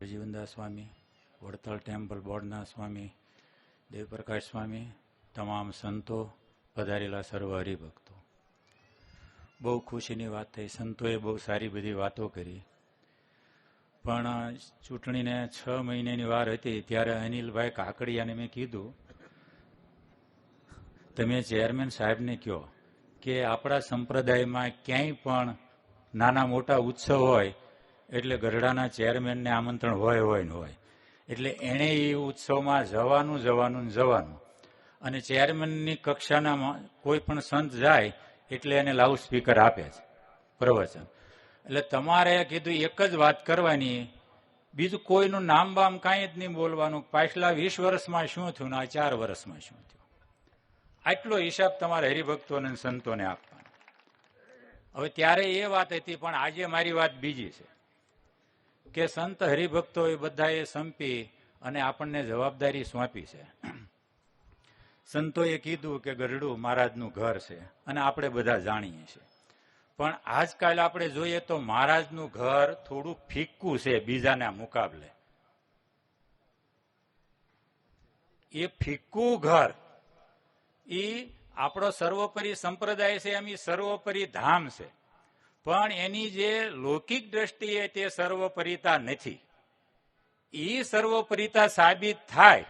જીવનદાસ સ્વામી, Vadtal temple બોર્ડના સ્વામી દેવપ્રકાશ સ્વામી, તમામ સંતો, પધારેલા સર્વ હરિભક્તો, બહુ ખુશીની વાત થઈ. સંતોએ બહુ સારી બધી વાતો કરી, પણ ચૂંટણીને 6 મહિનાની વાર હતી ત્યારે અનિલભાઈ કાકડિયાને મેં કીધું, તમે ચેરમેન સાહેબને કહો કે આપણા સંપ્રદાયમાં ક્યાંય પણ નાના મોટા ઉત્સવ હોય એટલે ગરડાના ચેરમેનને આમંત્રણ હોય ને હોય, એટલે એણે એ ઉત્સવમાં જવાનું અને ચેરમેનની કક્ષાના કોઈ પણ સંત જાય એટલે એને લાઉડ સ્પીકર આપે છે પ્રવચન. એટલે તમારે કીધું એક જ વાત કરવાની, બીજું કોઈનું નામ બામ કાંઈ જ નહીં બોલવાનું, પાછલા 20 વર્ષમાં શું થયું ને આ 4 વર્ષમાં શું થયું, આટલો હિસાબ તમારે હરિભક્તોને સંતોને આપવાનો. હવે ત્યારે એ વાત હતી, પણ આજે મારી વાત બીજી છે કે સંત હરિભક્તો એ બધાએ સંપી અને આપણને જવાબદારી સોંપી છે. સંતોએ કીધું કે ગરડું મહારાજનું ઘર છે અને આપણે બધા જાણીએ છીએ, પણ આજકાલ આપણે જોઈએ તો મહારાજનું ઘર થોડું ફિક્કું છે બીજાના મુકાબલે. એ ફિક્કું ઘર એ આપણો સર્વોપરી સંપ્રદાય છે, એમ સર્વોપરી ધામ છે, પણ એની જે લૌકિક દ્રષ્ટિએ તે સર્વોપરીતા નથી. એ સર્વોપરીતા સાબિત થાય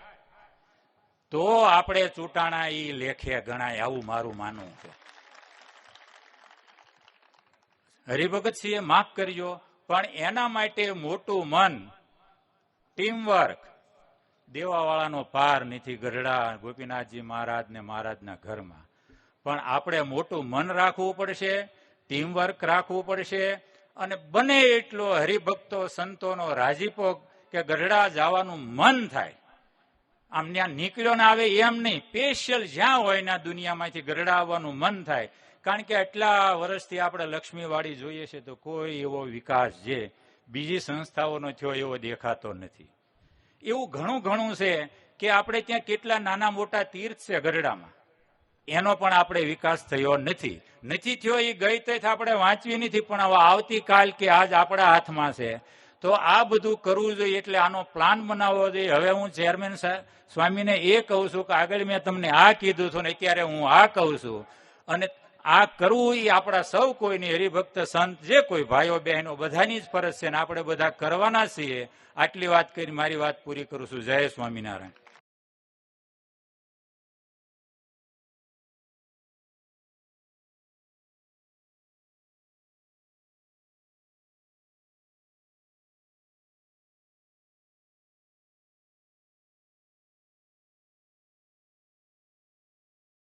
તો આપણે ચૂંટાણા એ લેખે ગણાય, આવું મારું માનવું છે. હરિભગતસિંહે માફ કરજો, પણ એના માટે મોટું મન, ટીમવર્ક, દેવાવાળાનો પાર નથી ગરડા ગોપીનાથજી મહારાજ ને મહારાજના ઘરમાં. પણ આપણે મોટું મન રાખવું પડશે, ટીમવર્ક રાખવું પડશે, અને બને એટલો હરિભક્તો સંતોનો રાજીપો કે ગરડા જવાનું મન થાય. આમ ત્યાં નીકળ્યો ના આવે એમ નહીં, સ્પેશિયલ જ્યાં હોય ના દુનિયામાંથી ગરડા આવવાનું મન થાય. કારણ કે આટલા વર્ષથી આપણે લક્ષ્મીવાડી જોઈએ છે તો કોઈ એવો વિકાસ જે બીજી સંસ્થાઓનો થયો એવો દેખાતો નથી. એવું ઘણું છે કે આપણે ત્યાં કેટલા નાના મોટા તીર્થ છે ગરડામાં, એનો પણ આપણે વિકાસ થયો નથી થયો. એ ગઈ તો આપણે વાંચવી નથી, પણ હવે આવતીકાલ કે આજ આપણા હાથમાં છે. તો આ બધું કરવું જોઈએ, એટલે આનો પ્લાન બનાવવો જોઈએ. હવે હું ચેરમેન સ્વામીને એ કહું છું કે આગળ મેં તમને આ કીધું હતું ને અત્યારે હું આ કહું છું, અને આ કરવું એ આપણા સૌ કોઈની, હરિભક્ત સંત જે કોઈ ભાઈઓ બહેનો બધાની જ ફરજ છે ને આપણે બધા કરવાના છીએ. આટલી વાત કરી મારી વાત પૂરી કરું છું. જય સ્વામિનારાયણ.